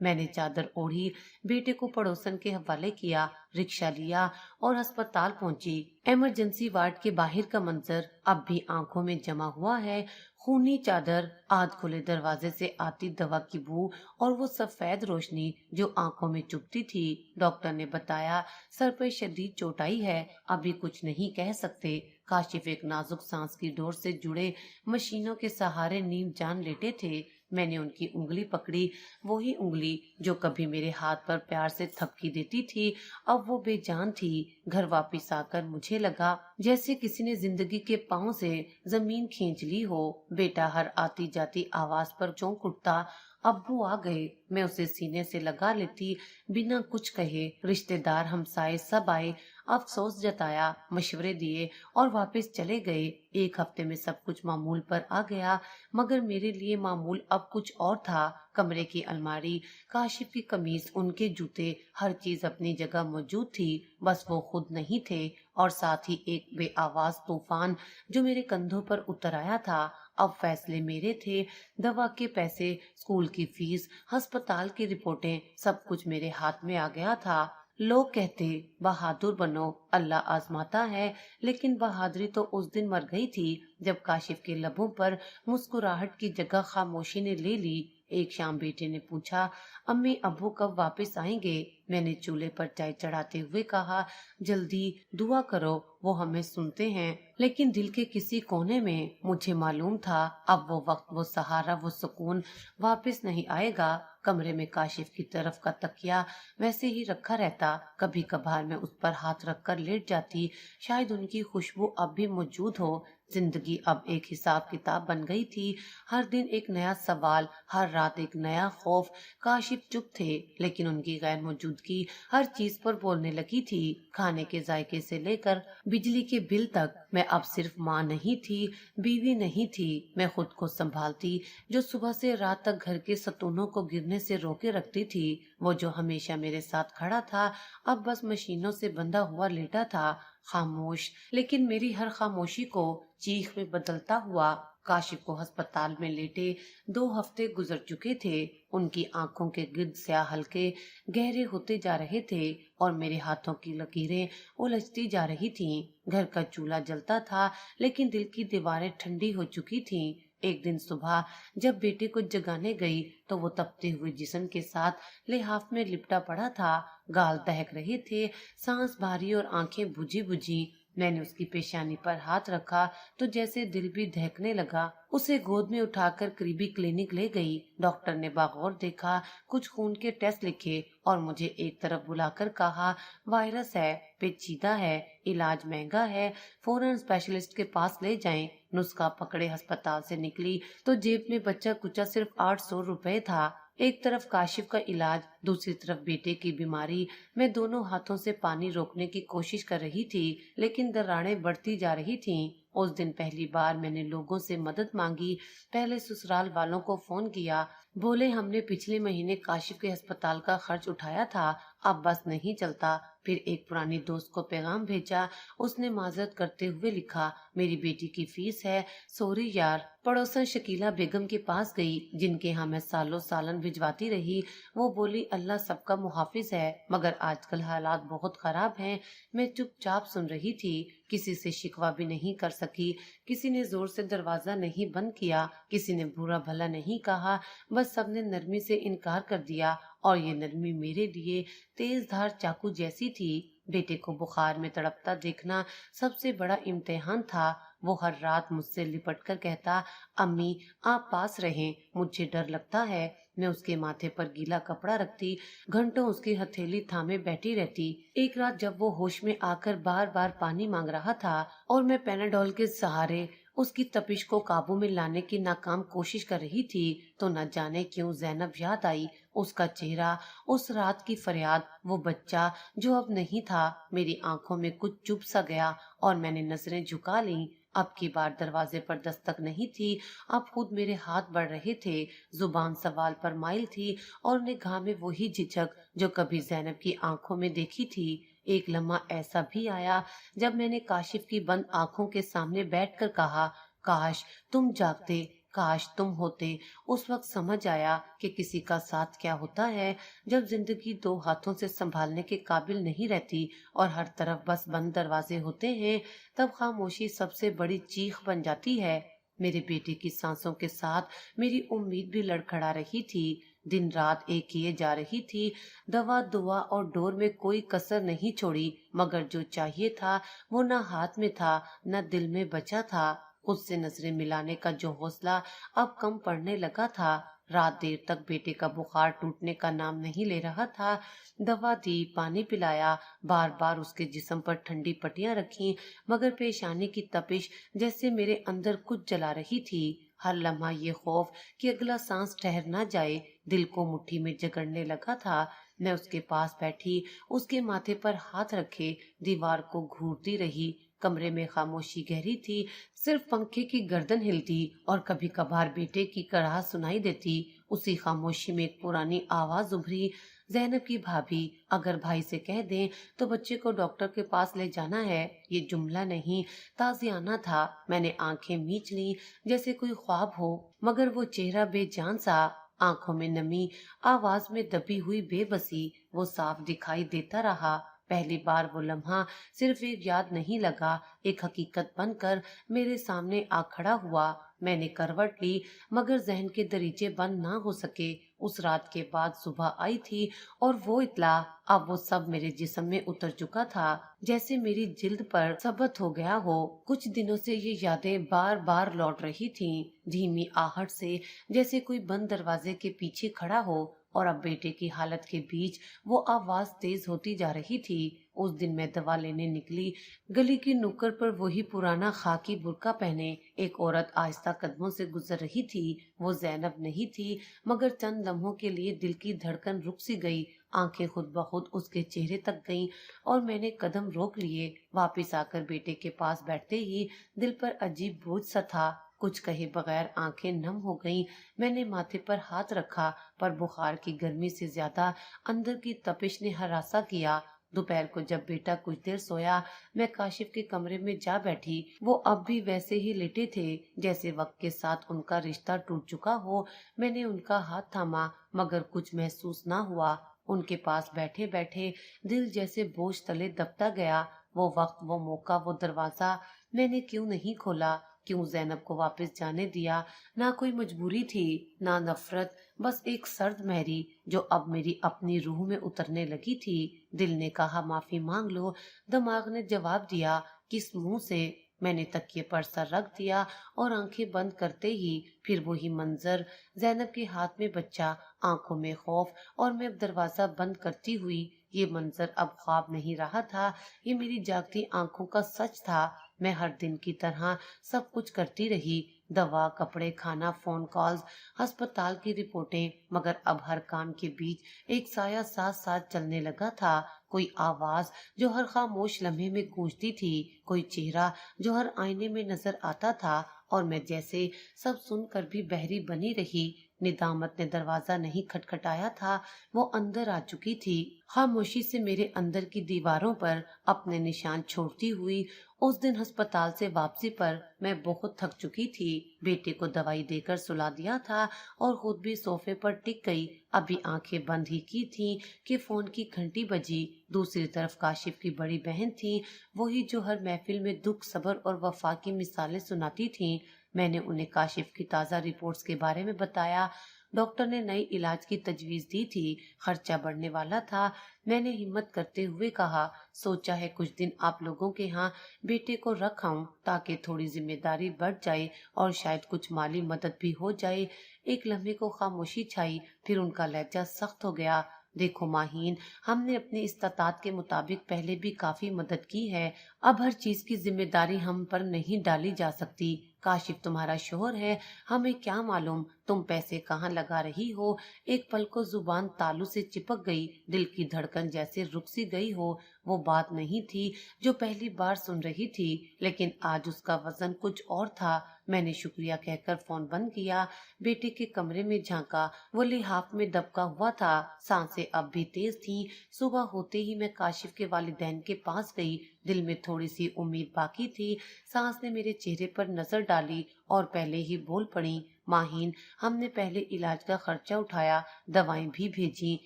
میں نے چادر اوڑھی، بیٹے کو پڑوسن کے حوالے کیا، رکشہ لیا اور ہسپتال پہنچی۔ ایمرجنسی وارڈ کے باہر کا منظر اب بھی آنکھوں میں جمع ہوا ہے۔ خونی چادر، آدھ کھلے دروازے سے آتی دوا کی بو اور وہ سفید روشنی جو آنکھوں میں چبھتی تھی۔ ڈاکٹر نے بتایا سر پہ شدید چوٹ آئی ہے، ابھی کچھ نہیں کہہ سکتے۔ کاشف ایک نازک سانس کی ڈور سے جڑے مشینوں کے سہارے نیم جان لیٹے تھے۔ میں نے ان کی انگلی پکڑی، وہی انگلی جو کبھی میرے ہاتھ پر پیار سے تھپکی دیتی تھی، اب وہ بے جان تھی۔ گھر واپس آ کر مجھے لگا جیسے کسی نے زندگی کے پاؤں سے زمین کھینچ لی ہو۔ بیٹا ہر آتی جاتی آواز پر چونک اٹھتا، ابو آ گئے۔ میں اسے سینے سے لگا لیتی بنا کچھ کہے۔ رشتے دار ہمسائے سب آئے، افسوس جتایا، مشورے دیے اور واپس چلے گئے۔ ایک ہفتے میں سب کچھ معمول پر آ گیا، مگر میرے لیے معمول اب کچھ اور تھا۔ کمرے کی الماری، کاشف کی قمیض، ان کے جوتے، ہر چیز اپنی جگہ موجود تھی، بس وہ خود نہیں تھے۔ اور ساتھ ہی ایک بے آواز طوفان جو میرے کندھوں پر اتر آیا تھا۔ اب فیصلے میرے تھے، دوا کے پیسے، اسکول کی فیس، ہسپتال کی رپورٹیں، سب کچھ میرے ہاتھ میں آ گیا تھا۔ لوگ کہتے بہادر بنو، اللہ آزماتا ہے، لیکن بہادری تو اس دن مر گئی تھی جب کاشف کے لبوں پر مسکراہٹ کی جگہ خاموشی نے لے لی۔ ایک شام بیٹے نے پوچھا امی ابو کب واپس آئیں گے؟ میں نے چولہے پر چائے چڑھاتے ہوئے کہا جلدی، دعا کرو وہ ہمیں سنتے ہیں۔ لیکن دل کے کسی کونے میں مجھے معلوم تھا اب وہ وقت، وہ سہارا، وہ سکون واپس نہیں آئے گا۔ کمرے میں کاشف کی طرف کا تکیا ویسے ہی رکھا رہتا، کبھی کبھار میں اس پر ہاتھ رکھ کر لیٹ جاتی، شاید ان کی خوشبو اب بھی موجود ہو۔ زندگی اب ایک حساب کتاب بن گئی تھی، ہر دن ایک نیا سوال، ہر رات ایک نیا خوف۔ کاشف چپ تھے، لیکن ان کی غیر موجودگی ہر چیز پر بولنے لگی تھی، کھانے کے ذائقے سے لے کر بجلی کے بل تک۔ میں اب صرف ماں نہیں تھی، بیوی نہیں تھی، میں خود کو سنبھالتی، جو صبح سے رات تک گھر کے ستونوں کو گرنے سے روکے رکھتی تھی۔ وہ جو ہمیشہ میرے ساتھ کھڑا تھا اب بس مشینوں سے بندھا ہوا لیٹا تھا، خاموش، لیکن میری ہر خاموشی کو چیخ میں بدلتا ہوا۔ کاشف کو ہسپتال میں لیٹے 2 ہفتے گزر چکے تھے، ان کی آنکھوں کے گرد سیاہ حلقے گہرے ہوتے جا رہے تھے اور میرے ہاتھوں کی لکیریں الجھتی جا رہی تھیں۔ گھر کا چولہا جلتا تھا لیکن دل کی دیواریں ٹھنڈی ہو چکی تھیں۔ ایک دن صبح جب بیٹے کو جگانے گئی تو وہ تپتے ہوئے جسم کے ساتھ لحاف میں لپٹا پڑا تھا، گال دہک رہے تھے، سانس بھاری اور آنکھیں بجھی بجھی۔ میں نے اس کی پیشانی پر ہاتھ رکھا تو جیسے دل بھی دہکنے لگا۔ اسے گود میں اٹھا کر قریبی کلینک لے گئی۔ ڈاکٹر نے باغور دیکھا، کچھ خون کے ٹیسٹ لکھے اور مجھے ایک طرف بلا کر کہا وائرس ہے، پیچیدہ ہے، علاج مہنگا ہے، فوراً اسپیشلسٹ کے پاس لے جائیں۔ نسخہ پکڑے ہسپتال سے نکلی تو جیب میں بچہ کچا صرف 800 روپے تھا۔ ایک طرف کاشف کا علاج، دوسری طرف بیٹے کی بیماری۔ میں دونوں ہاتھوں سے پانی روکنے کی کوشش کر رہی تھی، لیکن دراڑیں بڑھتی جا رہی تھیں۔ اس دن پہلی بار میں نے لوگوں سے مدد مانگی۔ پہلے سسرال والوں کو فون کیا، بولے ہم نے پچھلے مہینے کاشف کے ہسپتال کا خرچ اٹھایا تھا، اب بس نہیں چلتا۔ پھر ایک پرانی دوست کو پیغام بھیجا، اس نے معذرت کرتے ہوئے لکھا میری بیٹی کی فیس ہے، سوری یار۔ پڑوسن شکیلہ بیگم کے پاس گئی، جن کے ہاں میں سالوں سالن بھجواتی رہی۔ وہ بولی اللہ سب کا محافظ ہے، مگر آج کل حالات بہت خراب ہیں۔ میں چپ چاپ سن رہی تھی، کسی سے شکوہ بھی نہیں کر سکی، کسی نے زور سے دروازہ نہیں بند کیا، کسی نے برا بھلا نہیں کہا، بس سب نے نرمی سے انکار کر دیا، اور یہ نرمی میرے لیے تیز دھار چاقو جیسی تھی۔ بیٹے کو بخار میں تڑپتا دیکھنا سب سے بڑا امتحان تھا۔ وہ ہر رات مجھ سے لپٹ کر کہتا امی آپ پاس رہیں، مجھے ڈر لگتا ہے۔ میں اس کے ماتھے پر گیلا کپڑا رکھتی، گھنٹوں اس کی ہتھیلی تھامے بیٹھی رہتی۔ ایک رات جب وہ ہوش میں آ کر بار بار پانی مانگ رہا تھا اور میں پیناڈول کے سہارے اس کی تپش کو قابو میں لانے کی ناکام کوشش کر رہی تھی، تو نہ جانے کیوں زینب یاد آئی، اس کا چہرہ، اس رات کی فریاد، وہ بچہ جو اب نہیں تھا۔ میری آنکھوں میں کچھ چبھ سا گیا اور میں نے نظریں جھکا لیں۔ اب کی بار دروازے پر دستک نہیں تھی، اب خود میرے ہاتھ بڑھ رہے تھے، زبان سوال پر مائل تھی اور نگاہ میں وہی جھجک جو کبھی زینب کی آنکھوں میں دیکھی تھی۔ ایک لمحہ ایسا بھی آیا جب میں نے کاشف کی بند آنکھوں کے سامنے بیٹھ کر کہا کاش تم جاگتے، کاش تم ہوتے۔ اس وقت سمجھ آیا کہ کسی کا ساتھ کیا ہوتا ہے جب زندگی دو ہاتھوں سے سنبھالنے کے قابل نہیں رہتی اور ہر طرف بس بند دروازے ہوتے ہیں۔ تب خاموشی سب سے بڑی چیخ بن جاتی ہے۔ میرے بیٹے کی سانسوں کے ساتھ میری امید بھی لڑکھڑا رہی تھی، دن رات ایک کیے جا رہی تھی۔ دوا دعا اور ڈور میں کوئی کسر نہیں چھوڑی، مگر جو چاہیے تھا وہ نہ ہاتھ میں تھا نہ دل میں بچا تھا۔ خود سے نظریں ملانے کا جو حوصلہ اب کم پڑنے لگا تھا۔ رات دیر تک بیٹے کا بخار ٹوٹنے کا نام نہیں لے رہا تھا۔ دوا دی، پانی پلایا، بار بار اس کے جسم پر ٹھنڈی پٹیاں رکھی، مگر پیشانی کی تپش جیسے میرے اندر کچھ جلا رہی تھی۔ ہر لمحہ یہ خوف کہ اگلا سانس ٹھہر نہ جائے دل کو مٹھی میں جکڑنے لگا تھا۔ میں اس کے پاس بیٹھی، اس کے ماتھے پر ہاتھ رکھے دیوار کو گھورتی رہی۔ کمرے میں خاموشی گہری تھی، صرف پنکھے کی گردن ہلتی اور کبھی کبھار بیٹے کی کڑاہٹ سنائی دیتی۔ اسی خاموشی میں ایک پرانی آواز ابھری، زینب کی بھابھی، اگر بھائی سے کہہ دیں تو بچے کو ڈاکٹر کے پاس لے جانا ہے۔ یہ جملہ نہیں، تازیانہ تھا۔ میں نے آنکھیں میچ لیں جیسے کوئی خواب ہو، مگر وہ چہرہ بے جان سا، آنکھوں میں نمی، آواز میں دبی ہوئی بے بسی، وہ صاف دکھائی دیتا رہا۔ پہلی بار وہ لمحہ صرف ایک یاد نہیں لگا، ایک حقیقت بن کر میرے سامنے آ کھڑا ہوا۔ میں نے کروٹ لی، مگر ذہن کے دریچے بند نہ ہو سکے۔ اس رات کے بعد صبح آئی تھی اور وہ اطلاع، اب وہ سب میرے جسم میں اتر چکا تھا، جیسے میری جلد پر ثبت ہو گیا ہو۔ کچھ دنوں سے یہ یادیں بار بار لوٹ رہی تھیں، دھیمی آہٹ سے، جیسے کوئی بند دروازے کے پیچھے کھڑا ہو۔ اور اب بیٹے کی حالت کے بیچ وہ آواز تیز ہوتی جا رہی تھی۔ اس دن میں دوا لینے نکلی، گلی کی نکڑ پر وہی پرانا خاکی برقع پہنے ایک عورت آہستہ قدموں سے گزر رہی تھی۔ وہ زینب نہیں تھی، مگر چند لمحوں کے لیے دل کی دھڑکن رک سی گئی، آنکھیں خود بخود اس کے چہرے تک گئیں اور میں نے قدم روک لیے۔ واپس آ کر بیٹے کے پاس بیٹھتے ہی دل پر عجیب بوجھ سا تھا، کچھ کہے بغیر آنکھیں نم ہو گئیں۔ میں نے ماتھے پر ہاتھ رکھا، پر بخار کی گرمی سے زیادہ اندر کی تپش نے ہراساں کیا۔ دوپہر کو جب بیٹا کچھ دیر سویا، میں کاشف کے کمرے میں جا بیٹھی۔ وہ اب بھی ویسے ہی لیٹے تھے جیسے وقت کے ساتھ ان کا رشتہ ٹوٹ چکا ہو۔ میں نے ان کا ہاتھ تھاما، مگر کچھ محسوس نہ ہوا۔ ان کے پاس بیٹھے بیٹھے دل جیسے بوجھ تلے دبتا گیا۔ وہ وقت، وہ موقع، وہ دروازہ میں نے کیوں نہیں کھولا؟ کیوں زینب کو واپس جانے دیا؟ نہ کوئی مجبوری تھی، نہ نفرت، بس ایک سرد مہری جو اب میری اپنی روح میں اترنے لگی تھی۔ دل نے کہا معافی مانگ لو، دماغ نے جواب دیا کس منہ سے؟ میں نے تکیے پر سر رکھ دیا اور آنکھیں بند کرتے ہی پھر وہی منظر، زینب کے ہاتھ میں بچہ، آنکھوں میں خوف، اور میں دروازہ بند کرتی ہوئی۔ یہ منظر اب خواب نہیں رہا تھا، یہ میری جاگتی آنکھوں کا سچ تھا۔ میں ہر دن کی طرح سب کچھ کرتی رہی، دوا، کپڑے، کھانا، فون کالز، ہسپتال کی رپورٹیں، مگر اب ہر کام کے بیچ ایک سایہ ساتھ ساتھ چلنے لگا تھا۔ کوئی آواز جو ہر خاموش لمحے میں گونجتی تھی، کوئی چہرہ جو ہر آئینے میں نظر آتا تھا، اور میں جیسے سب سن کر بھی بہری بنی رہی۔ ندامت نے دروازہ نہیں کھٹکھٹایا تھا، وہ اندر آ چکی تھی، خاموشی سے میرے اندر کی دیواروں پر اپنے نشان چھوڑتی ہوئی۔ اس دن ہسپتال سے واپسی پر میں بہت تھک چکی تھی، بیٹے کو دوائی دے کر سلا دیا تھا اور خود بھی صوفے پر ٹک گئی۔ ابھی آنکھیں بند ہی کی تھیں کہ فون کی گھنٹی بجی۔ دوسری طرف کاشف کی بڑی بہن تھی، وہی جو ہر محفل میں دکھ، صبر اور وفا کی مثالیں سناتی تھیں۔ میں نے انہیں کاشف کی تازہ رپورٹس کے بارے میں بتایا۔ ڈاکٹر نے نئی علاج کی تجویز دی تھی، خرچہ بڑھنے والا تھا۔ میں نے ہمت کرتے ہوئے کہا، سوچا ہے کچھ دن آپ لوگوں کے ہاں بیٹے کو رکھ آؤں تاکہ تھوڑی ذمہ داری بڑھ جائے اور شاید کچھ مالی مدد بھی ہو جائے۔ ایک لمحے کو خاموشی چھائی، پھر ان کا لہجہ سخت ہو گیا۔ دیکھو ماہین، ہم نے اپنی استطاعت کے مطابق پہلے بھی کافی مدد کی ہے، اب ہر چیز کی ذمہ داری ہم پر نہیں ڈالی جا سکتی۔ کاشف تمہارا شوہر ہے، ہمیں کیا معلوم تم پیسے کہاں لگا رہی ہو۔ ایک پل کو زبان تالو سے چپک گئی، دل کی دھڑکن جیسے رک سی گئی ہو۔ وہ بات نہیں تھی جو پہلی بار سن رہی تھی، لیکن آج اس کا وزن کچھ اور تھا۔ میں نے شکریہ کہہ کر فون بند کیا، بیٹے کے کمرے میں جھانکا، وہ لحاف میں دبکا ہوا تھا، سانسیں اب بھی تیز تھیں۔ صبح ہوتے ہی میں کاشف کے والدین کے پاس گئی، دل میں تھوڑی سی امید باقی تھی۔ سانس نے میرے چہرے پر نظر ڈالی اور پہلے ہی بول پڑی، ماہین ہم نے پہلے علاج کا خرچہ اٹھایا، دوائیں بھی بھیجی،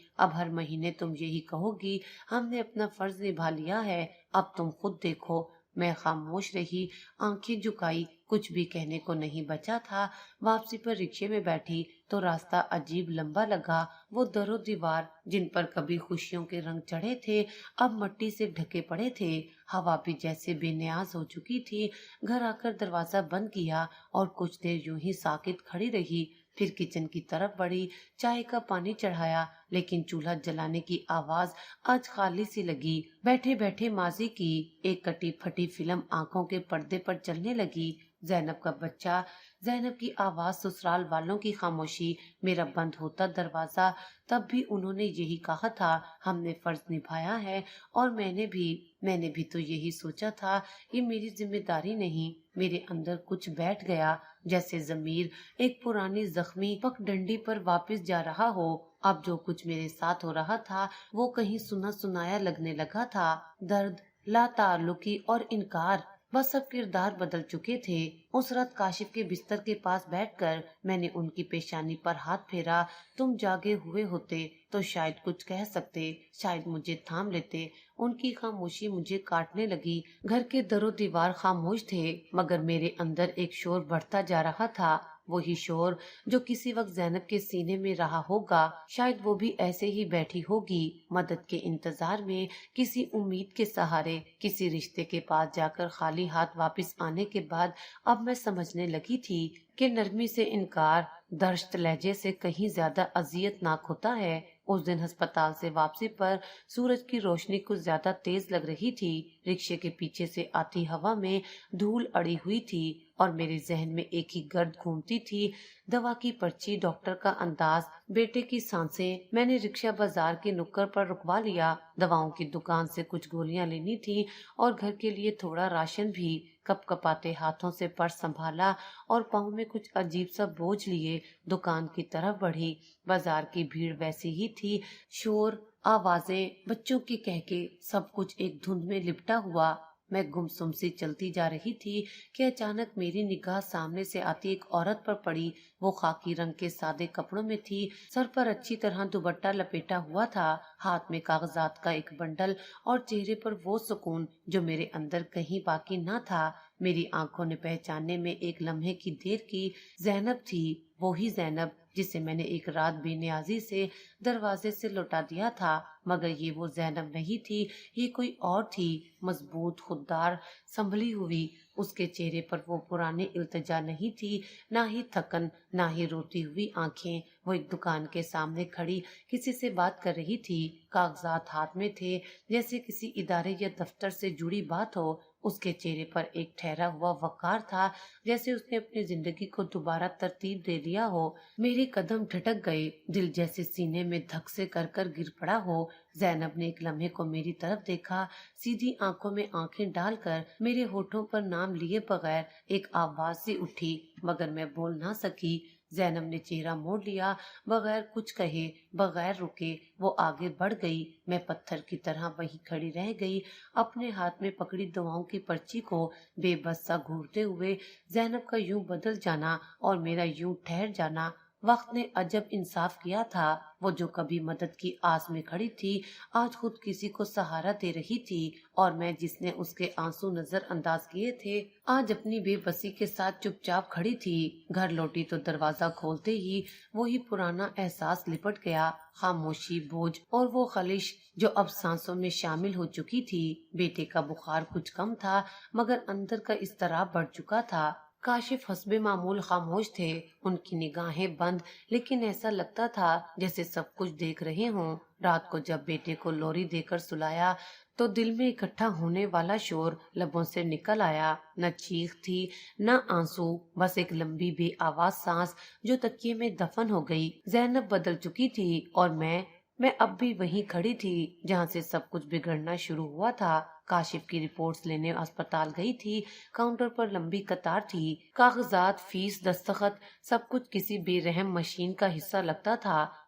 اب ہر مہینے تم یہی کہو گی ہم نے اپنا فرض نبھا لیا ہے، اب تم خود دیکھو۔ میں خاموش رہی، آنکھیں جھکائی، کچھ بھی کہنے کو نہیں بچا تھا۔ واپسی پر رکشے میں بیٹھی تو راستہ عجیب لمبا لگا۔ وہ در و دیوار جن پر کبھی خوشیوں کے رنگ چڑھے تھے اب مٹی سے ڈھکے پڑے تھے، ہوا بھی جیسے بے نیاز ہو چکی تھی۔ گھر آ کر دروازہ بند کیا اور کچھ دیر یوں ہی ساکت کھڑی رہی، پھر کچن کی طرف بڑھی، چائے کا پانی چڑھایا، لیکن چولہا جلانے کی آواز آج خالی سی لگی۔ بیٹھے بیٹھے ماضی کی ایک کٹی پھٹی فلم آنکھوں کے پردے پر چلنے لگی، زینب کا بچہ، زینب کی آواز، سسرال والوں کی خاموشی، میرا بند ہوتا دروازہ۔ تب بھی انہوں نے یہی کہا تھا، ہم نے فرض نبھایا ہے، اور میں نے بھی تو یہی سوچا تھا، یہ میری ذمہ داری نہیں۔ میرے اندر کچھ بیٹھ گیا، جیسے ضمیر ایک پرانی زخمی پک ڈنڈی پر واپس جا رہا ہو۔ اب جو کچھ میرے ساتھ ہو رہا تھا وہ کہیں سنا سنایا لگنے لگا تھا، درد، لا تعلقی اور انکار، بس سب کردار بدل چکے تھے۔ اس رات کاشف کے بستر کے پاس بیٹھ کر میں نے ان کی پیشانی پر ہاتھ پھیرا۔ تم جاگے ہوئے ہوتے تو شاید کچھ کہہ سکتے، شاید مجھے تھام لیتے۔ ان کی خاموشی مجھے کاٹنے لگی۔ گھر کے در و دیوار خاموش تھے، مگر میرے اندر ایک شور بڑھتا جا رہا تھا، وہی شور جو کسی وقت زینب کے سینے میں رہا ہوگا۔ شاید وہ بھی ایسے ہی بیٹھی ہوگی، مدد کے انتظار میں، کسی امید کے سہارے، کسی رشتے کے پاس جا کر خالی ہاتھ واپس آنے کے بعد۔ اب میں سمجھنے لگی تھی کہ نرمی سے انکار درشت لہجے سے کہیں زیادہ اذیت ناک ہوتا ہے۔ اس دن ہسپتال سے واپسی پر سورج کی روشنی کچھ زیادہ تیز لگ رہی تھی، رکشے کے پیچھے سے آتی ہوا میں دھول اڑی ہوئی تھی اور میرے ذہن میں ایک ہی گرد گھومتی تھی، دوا کی پرچی، ڈاکٹر کا انداز، بیٹے کی سانسیں۔ میں نے رکشہ بازار کے نکڑ پر رکوا لیا، دواؤں کی دکان سے کچھ گولیاں لینی تھی اور گھر کے لیے تھوڑا راشن بھی۔ کپ کپاتے ہاتھوں سے پرس سنبھالا اور پاؤں میں کچھ عجیب سا بوجھ لیے دکان کی طرف بڑھی۔ بازار کی بھیڑ ویسی ہی تھی، شور، آوازیں، بچوں کے کہکے، سب کچھ ایک دھند میں لپٹا ہوا۔ میں گمسم سی چلتی جا رہی تھی کہ اچانک میری نگاہ سامنے سے آتی ایک عورت پر پڑی۔ وہ خاکی رنگ کے سادے کپڑوں میں تھی، سر پر اچھی طرح دوپٹہ لپیٹا ہوا تھا، ہاتھ میں کاغذات کا ایک بنڈل اور چہرے پر وہ سکون جو میرے اندر کہیں باقی نہ تھا۔ میری آنکھوں نے پہچاننے میں ایک لمحے کی دیر کی۔ زینب تھی، وہی زینب جسے میں نے ایک رات بے نیازی سے دروازے سے لوٹا دیا تھا، مگر یہ وہ زینب نہیں تھی، یہ کوئی اور تھی، مضبوط، خوددار، سنبھلی ہوئی۔ اس کے چہرے پر وہ پرانی التجا نہیں تھی، نہ ہی تھکن، نہ ہی روتی ہوئی آنکھیں۔ وہ ایک دکان کے سامنے کھڑی کسی سے بات کر رہی تھی، کاغذات ہاتھ میں تھے، جیسے کسی ادارے یا دفتر سے جڑی بات ہو۔ اس کے چہرے پر ایک ٹھہرا ہوا وقار تھا، جیسے اس نے اپنی زندگی کو دوبارہ ترتیب دے دیا ہو۔ میرے قدم ٹھٹک گئے، دل جیسے سینے میں دھک سے کر گر پڑا ہو۔ زینب نے ایک لمحے کو میری طرف دیکھا، سیدھی آنکھوں میں آنکھیں ڈال کر میرے ہونٹوں پر نام لیے بغیر ایک آواز سی اٹھی، مگر میں بول نہ سکی۔ زینب نے چہرہ موڑ لیا، بغیر کچھ کہے، بغیر رکے وہ آگے بڑھ گئی۔ میں پتھر کی طرح وہیں کھڑی رہ گئی، اپنے ہاتھ میں پکڑی دواؤں کی پرچی کو بے بس سا گھورتے ہوئے۔ زینب کا یوں بدل جانا اور میرا یوں ٹھہر جانا، وقت نے عجب انصاف کیا تھا۔ وہ جو کبھی مدد کی آس میں کھڑی تھی، آج خود کسی کو سہارا دے رہی تھی، اور میں جس نے اس کے آنسو نظر انداز کیے تھے، آج اپنی بے بسی کے ساتھ چپ چاپ کھڑی تھی۔ گھر لوٹی تو دروازہ کھولتے ہی وہی پرانا احساس لپٹ گیا، خاموشی، بوجھ اور وہ خلش جو اب سانسوں میں شامل ہو چکی تھی۔ بیٹے کا بخار کچھ کم تھا، مگر اندر کا اضطراب بڑھ چکا تھا۔ کاشف حسب معمول خاموش تھے، ان کی نگاہیں بند، لیکن ایسا لگتا تھا جیسے سب کچھ دیکھ رہے ہوں۔ رات کو جب بیٹے کو لوری دے کر سلایا تو دل میں اکٹھا ہونے والا شور لبوں سے نکل آیا، نہ چیخ تھی، نہ آنسو، بس ایک لمبی بے آواز سانس جو تکیے میں دفن ہو گئی۔ زینب بدل چکی تھی اور میں اب بھی وہیں کھڑی تھی جہاں سے سب کچھ بگڑنا شروع ہوا تھا۔ کاشف کی رپورٹس لینے اسپتال گئی تھی، کاؤنٹر پر لمبی قطار تھی، کاغذات، فیس، دستخط، سب کچھ کسی بے رحم مشین کا حصہ لگتا تھا۔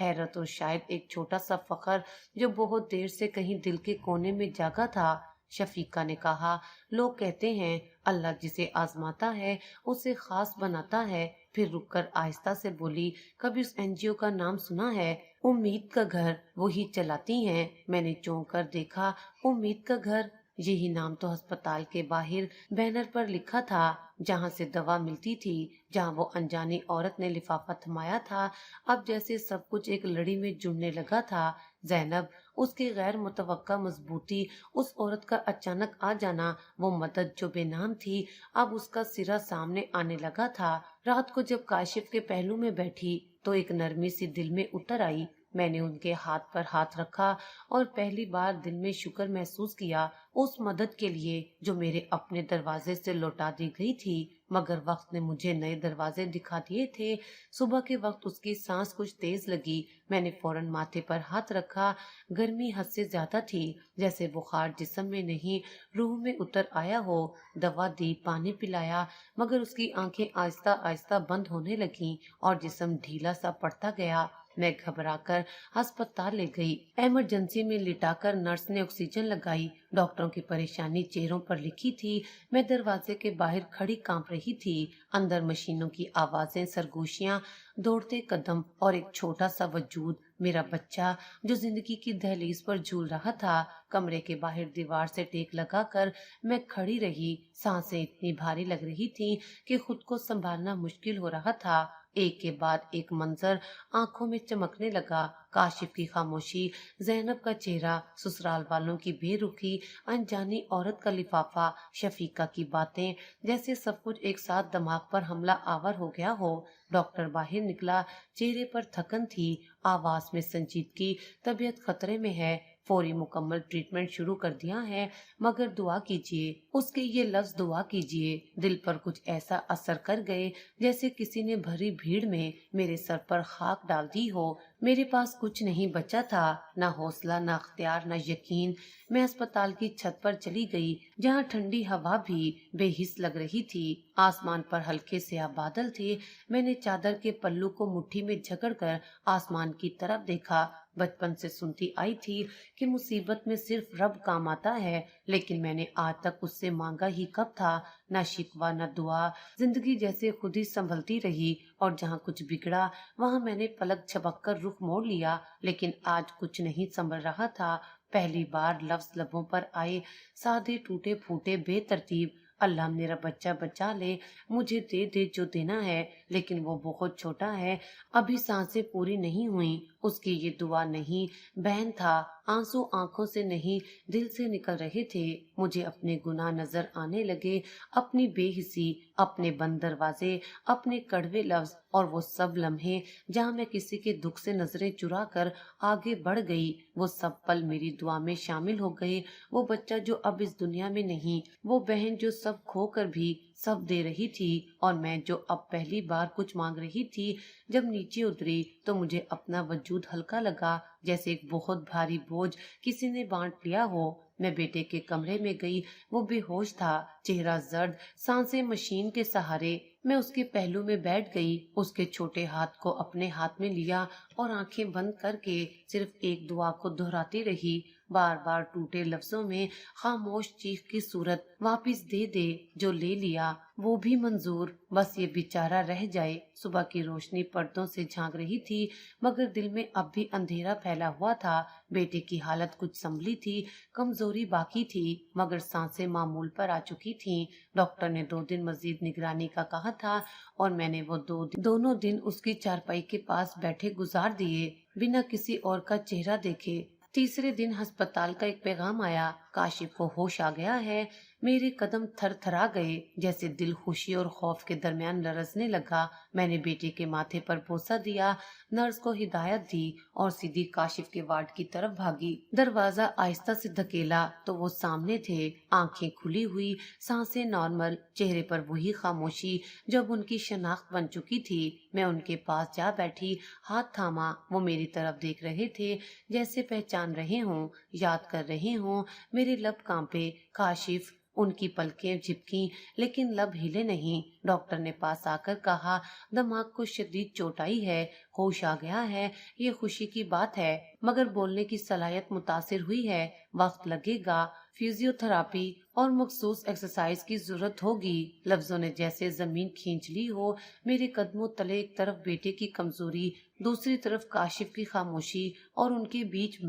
حیرت اور شاید ایک چھوٹا سا فخر جو بہت دیر سے کہیں دل کے کونے میں جاگا تھا۔ شفیقہ نے کہا، لوگ کہتے ہیں اللہ جسے آزماتا ہے اسے خاص بناتا ہے۔ پھر رک کر آہستہ سے بولی، کبھی اس این جی او کا نام سنا ہے؟ امید کا گھر، وہی چلاتی ہیں؟ میں نے چونک کر دیکھا، امید کا گھر؟ یہی نام تو ہسپتال کے باہر بینر پر لکھا تھا جہاں سے دوا ملتی تھی، جہاں وہ انجانی عورت نے لفافہ تھمایا تھا۔ اب جیسے سب کچھ ایک لڑی میں جڑنے لگا تھا۔ زینب، اس کی غیر متوقع مضبوطی، اس عورت کا اچانک آ جانا، وہ مدد جو بے نام تھی، اب اس کا سرا سامنے آنے لگا تھا۔ رات کو جب کاشف کے پہلو میں بیٹھی تو ایک نرمی سی دل میں اتر آئی۔ میں نے ان کے ہاتھ پر ہاتھ رکھا اور پہلی بار دل میں شکر محسوس کیا اس مدد کے لیے جو میرے اپنے دروازے سے لوٹا دی گئی تھی، مگر وقت نے مجھے نئے دروازے دکھا دیے تھے۔ صبح کے وقت اس کی سانس کچھ تیز لگی۔ میں نے فوراً ماتھے پر ہاتھ رکھا۔ گرمی حد سے زیادہ تھی، جیسے بخار جسم میں نہیں روح میں اتر آیا ہو۔ دوا دی، پانی پلایا، مگر اس کی آنکھیں آہستہ آہستہ بند ہونے لگیں اور جسم ڈھیلا سا پڑتا گیا۔ میں گھبرا کر ہسپتال لے گئی۔ ایمرجنسی میں لٹا کر نرس نے آکسیجن لگائی۔ ڈاکٹروں کی پریشانی چہروں پر لکھی تھی۔ میں دروازے کے باہر کھڑی کانپ رہی تھی۔ اندر مشینوں کی آوازیں، سرگوشیاں، دوڑتے قدم اور ایک چھوٹا سا وجود، میرا بچہ جو زندگی کی دہلیز پر جھول رہا تھا۔ کمرے کے باہر دیوار سے ٹیک لگا کر میں کھڑی رہی۔ سانسیں اتنی بھاری لگ رہی تھیں کہ خود کو سنبھالنا مشکل ہو رہا تھا۔ ایک کے بعد ایک منظر آنکھوں میں چمکنے لگا۔ کاشف کی خاموشی، زینب کا چہرہ، سسرال والوں کی بے رخی، انجانی عورت کا لفافہ، شفیقہ کی باتیں، جیسے سب کچھ ایک ساتھ دماغ پر حملہ آور ہو گیا ہو۔ ڈاکٹر باہر نکلا، چہرے پر تھکن تھی، آواز میں سنجیدگی۔ طبیعت خطرے میں ہے، فوری مکمل ٹریٹمنٹ شروع کر دیا ہے، مگر دعا کیجیے۔ اس کے یہ لفظ دعا کیجیے دل پر کچھ ایسا اثر کر گئے جیسے کسی نے بھری بھیڑ میں میرے سر پر خاک ڈال دی ہو۔ میرے پاس کچھ نہیں بچا تھا، نہ حوصلہ، نہ اختیار، نہ یقین۔ میں اسپتال کی چھت پر چلی گئی، جہاں ٹھنڈی ہوا بھی بے حس لگ رہی تھی۔ آسمان پر ہلکے سیاہ بادل تھے۔ میں نے چادر کے پلو کو مٹھی میں جکڑ کر آسمان کی طرف دیکھا۔ بچپن سے سنتی آئی تھی کہ مصیبت میں صرف رب کام آتا ہے، لیکن میں نے آج تک اس سے مانگا ہی کب تھا؟ نہ شکوہ، نہ دعا۔ زندگی جیسے خود ہی سنبھلتی رہی، اور جہاں کچھ بگڑا وہاں میں نے پلک جھپک کر رخ موڑ لیا۔ لیکن آج کچھ نہیں سنبھل رہا تھا۔ پہلی بار لفظ لبوں پر آئے، سادے، ٹوٹے پھوٹے، بے ترتیب، اللہ میرا بچہ بچا لے، مجھے دے دے جو دینا ہے، لیکن وہ بہت چھوٹا ہے، ابھی سانسیں پوری نہیں ہوئیں۔ اس کی یہ دعا نہیں، بہن تھا۔ آنسو آنکھوں سے نہیں دل سے نکل رہے تھے۔ مجھے اپنے گناہ نظر آنے لگے، اپنی بے حسی، اپنے بند دروازے، اپنے کڑوے لفظ، اور وہ سب لمحے جہاں میں کسی کے دکھ سے نظریں چرا کر آگے بڑھ گئی، وہ سب پل میری دعا میں شامل ہو گئے۔ وہ بچہ جو اب اس دنیا میں نہیں، وہ بہن جو سب کھو کر بھی سب دے رہی تھی، اور میں جو اب پہلی بار کچھ مانگ رہی تھی۔ جب نیچے اتری تو مجھے اپنا وجود ہلکا لگا، جیسے ایک بہت بھاری بوجھ کسی نے بانٹ لیا ہو۔ میں بیٹے کے کمرے میں گئی، وہ بے ہوش تھا، چہرہ زرد، سانسیں مشین کے سہارے۔ میں اس کے پہلو میں بیٹھ گئی، اس کے چھوٹے ہاتھ کو اپنے ہاتھ میں لیا اور آنکھیں بند کر کے صرف ایک دعا کو دہراتی رہی، بار بار ٹوٹے لفظوں میں، خاموش چیخ کی صورت، واپس دے دے جو لے لیا، وہ بھی منظور، بس یہ بیچارہ رہ جائے۔ صبح کی روشنی پردوں سے جھانک رہی تھی، مگر دل میں اب بھی اندھیرا پھیلا ہوا تھا۔ بیٹے کی حالت کچھ سنبھلی تھی، کمزوری باقی تھی، مگر سانسیں معمول پر آ چکی تھیں۔ ڈاکٹر نے 2 دن مزید نگرانی کا کہا تھا، اور میں نے وہ دونوں دن اس کی چارپائی کے پاس بیٹھے گزار دیے، بنا کسی اور کا چہرہ دیکھے۔ تیسرے دن ہسپتال کا ایک پیغام آیا، کاشف کو ہوش آ گیا ہے۔ میرے قدم تھر تھرا گئے، جیسے دل خوشی اور خوف کے درمیان لرزنے لگا۔ میں نے بیٹے کے ماتھے پر بوسہ دیا، نرس کو ہدایت دی اور سیدھی کاشف کے وارڈ کی طرف بھاگی۔ دروازہ آہستہ سے دھکیلا تو وہ سامنے تھے، آنکھیں کھلی ہوئی، سانسیں نارمل، چہرے پر وہی خاموشی جو اب ان کی شناخت بن چکی تھی۔ میں ان کے پاس جا بیٹھی، ہاتھ تھاما، وہ میری طرف دیکھ رہے تھے، جیسے پہچان رہے ہوں، یاد کر رہے ہوں۔ میرے لب کانپے، کاشف، ان کی پلکیں جھپکی لیکن لب ہلے نہیں۔ ڈاکٹر نے پاس آ کر کہا، دماغ کو شدید چوٹ آئی ہے، ہوش آ گیا ہے، یہ خوشی کی بات ہے، مگر بولنے کی صلاحیت متاثر ہوئی ہے، وقت لگے گا، فزیو تھراپی اور مخصوص ایکسرسائز کی ضرورت ہوگی۔ لفظوں نے جیسے زمین کھینچ لی ہو۔ میرے قدموں تلے ایک طرف بیٹے کی کمزوری، دوسری طرف کاشف کی خاموشی، اور ان کے بیچ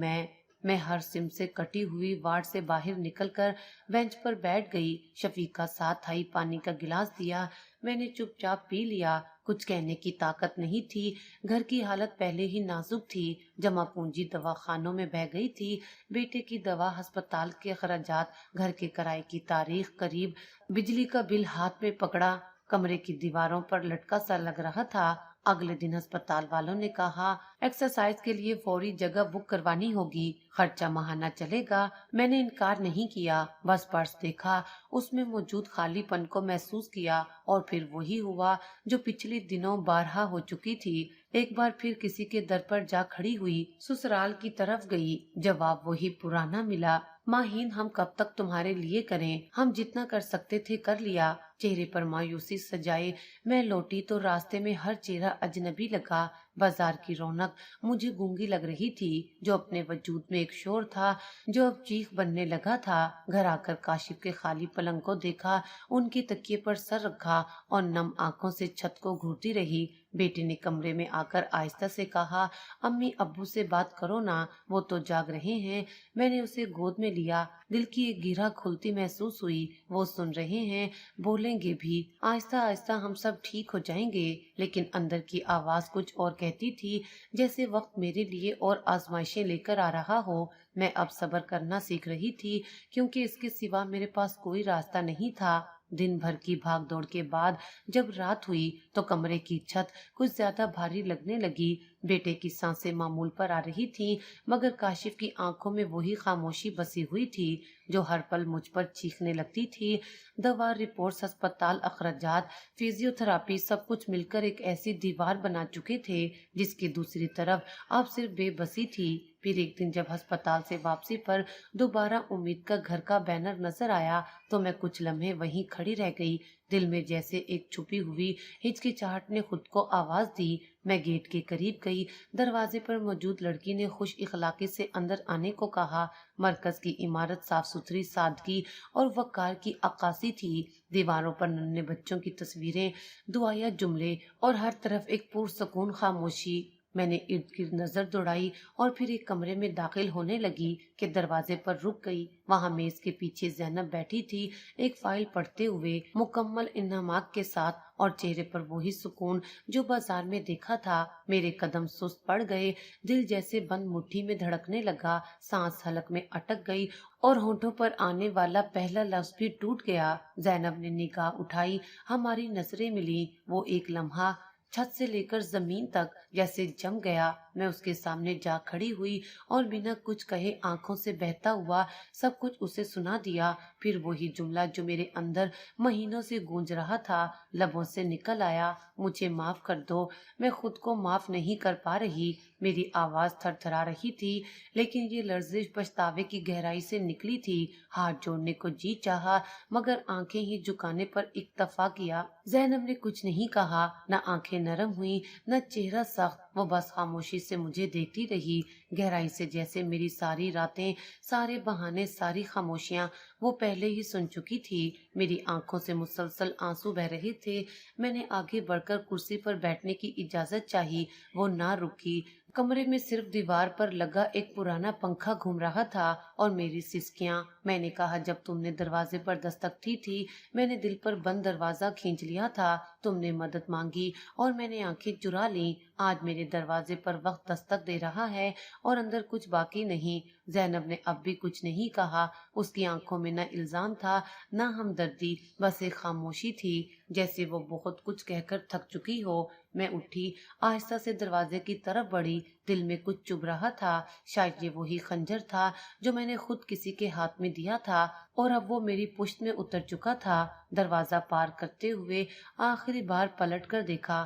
میں ہر سم سے کٹی ہوئی وارڈ سے باہر نکل کر بینچ پر بیٹھ گئی۔ شفیقہ ساتھ آئی، پانی کا گلاس دیا، میں نے چپ چاپ پی لیا۔ کچھ کہنے کی طاقت نہیں تھی، گھر کی حالت پہلے ہی نازک تھی، جمع پونجی دوا خانوں میں بہہ گئی تھی، بیٹے کی دوا، ہسپتال کے اخراجات، گھر کے کرائے کی تاریخ قریب، بجلی کا بل ہاتھ میں پکڑا، کمرے کی دیواروں پر لٹکا سا لگ رہا تھا۔ اگلے دن ہسپتال والوں نے کہا ایکسرسائز کے لیے فوری جگہ بک کروانی ہوگی، خرچہ ماہانہ چلے گا۔ میں نے انکار نہیں کیا، بس پرس دیکھا، اس میں موجود خالی پن کو محسوس کیا، اور پھر وہی ہوا جو پچھلے دنوں بارہا ہو چکی تھی۔ ایک بار پھر کسی کے در پر جا کھڑی ہوئی، سسرال کی طرف گئی، جواب وہی پرانا ملا، ماہین ہم کب تک تمہارے لیے کریں، ہم جتنا کر سکتے تھے کر لیا۔ چہرے پر مایوسی سجائے میں لوٹی تو راستے میں ہر چہرہ اجنبی لگا، بازار کی رونق مجھے گونگی لگ رہی تھی، جو اپنے وجود میں ایک شور تھا جو اب چیخ بننے لگا تھا۔ گھر آ کر کاشف کے خالی پلنگ کو دیکھا، ان کے تکیے پر سر رکھا اور نم آنکھوں سے چھت کو گھورتی رہی۔ بیٹے نے کمرے میں آ کر آہستہ سے کہا، امی ابو سے بات کرو نا، وہ تو جاگ رہے ہیں۔ میں نے اسے گود میں لیا، دل کی ایک گرہ کھلتی محسوس ہوئی، وہ سن رہے ہیں، بولیں گے بھی، آہستہ آہستہ ہم سب ٹھیک ہو جائیں گے۔ لیکن اندر کی آواز کچھ اور کہتی تھی، جیسے وقت میرے لیے اور آزمائشیں لے کر آ رہا ہو۔ میں اب صبر کرنا سیکھ رہی تھی، کیونکہ اس کے سوا میرے پاس کوئی راستہ نہیں تھا۔ دن بھر کی بھاگ دوڑ کے بعد جب رات ہوئی تو کمرے کی چھت کچھ زیادہ بھاری لگنے لگی۔ بیٹے کی سانسیں معمول پر آ رہی تھیں، مگر کاشف کی آنکھوں میں وہی خاموشی بسی ہوئی تھی جو ہر پل مجھ پر چیخنے لگتی تھی۔ دوا، رپورٹس، ہسپتال، اخراجات، فزیو تھراپی، سب کچھ مل کر ایک ایسی دیوار بنا چکے تھے جس کی دوسری طرف اب صرف بے بسی تھی۔ پھر ایک دن جب ہسپتال سے واپسی پر دوبارہ امید کا گھر کا بینر نظر آیا تو میں کچھ لمحے وہیں کھڑی رہ گئی۔ دل میں جیسے ایک چھپی ہوئی ہچکچاہٹ نے خود کو آواز دی۔ میں گیٹ کے قریب گئی، دروازے پر موجود لڑکی نے خوش اخلاقی سے اندر آنے کو کہا۔ مرکز کی عمارت صاف ستھری، سادگی اور وقار کی عکاسی تھی، دیواروں پر ننھے بچوں کی تصویریں، دعائیا جملے، اور ہر طرف ایک پرسکون خاموشی۔ میں نے ارد گرد نظر دوڑائی اور پھر ایک کمرے میں داخل ہونے لگی کہ دروازے پر رک گئی۔ وہاں میز کے پیچھے زینب بیٹھی تھی، ایک فائل پڑھتے ہوئے، مکمل انہماک کے ساتھ، اور چہرے پر وہی سکون جو بازار میں دیکھا تھا۔ میرے قدم سست پڑ گئے، دل جیسے بند مٹھی میں دھڑکنے لگا، سانس حلق میں اٹک گئی اور ہونٹوں پر آنے والا پہلا لفظ بھی ٹوٹ گیا۔ زینب نے نگاہ اٹھائی، ہماری نظریں ملی، وہ ایک لمحہ چھت سے لے کر زمین تک جیسے جم گیا۔ میں اس کے سامنے جا کھڑی ہوئی اور بنا کچھ کہے آنکھوں سے بہتا ہوا سب کچھ اسے سنا دیا۔ پھر وہی جملہ جو میرے اندر مہینوں سے گونج رہا تھا لبوں سے نکل آیا، مجھے معاف کر دو، میں خود کو معاف نہیں کر پا رہی۔ میری آواز تھر تھرا رہی تھی، لیکن یہ لرزش پچھتاوے کی گہرائی سے نکلی تھی۔ ہاتھ جوڑنے کو جی چاہا، مگر آنکھیں ہی جھکانے پر اکتفا کیا۔ زینب نے کچھ نہیں کہا، نہ آنکھیں نرم ہوئیں، نہ چہرہ سخت، وہ بس خاموشی سے مجھے دیکھتی رہی، گہرائی سے، جیسے میری ساری راتیں، سارے بہانے، ساری خاموشیاں وہ پہلے ہی سن چکی تھی۔ میری آنکھوں سے مسلسل آنسو بہہ رہے تھے۔ میں نے آگے بڑھ کر کرسی پر بیٹھنے کی اجازت چاہی، وہ نہ رکی۔ کمرے میں صرف دیوار پر لگا ایک پرانا پنکھا گھوم رہا تھا اور میری سسکیاں۔ میں نے کہا، جب تم نے دروازے پر دستک دی تھی میں نے دل پر بند دروازہ کھینچ لیا تھا، تم نے مدد مانگی اور میں نے آنکھیں چرا لیں۔ آج میرے دروازے پر وقت دستک دے رہا ہے اور اندر کچھ باقی نہیں۔ زینب نے اب بھی کچھ نہیں کہا، اس کی آنکھوں میں نہ الزام تھا نہ ہمدردی، بس ایک خاموشی تھی، جیسے وہ بہت کچھ کہہ کر تھک چکی ہو۔ میں اٹھی، آہستہ سے دروازے کی طرف بڑھی، دل میں کچھ چبھ رہا تھا، شاید یہ وہی خنجر تھا جو میں نے خود کسی کے ہاتھ میں دیا تھا اور اب وہ میری پشت میں اتر چکا تھا۔ دروازہ پار کرتے ہوئے آخری بار پلٹ کر دیکھا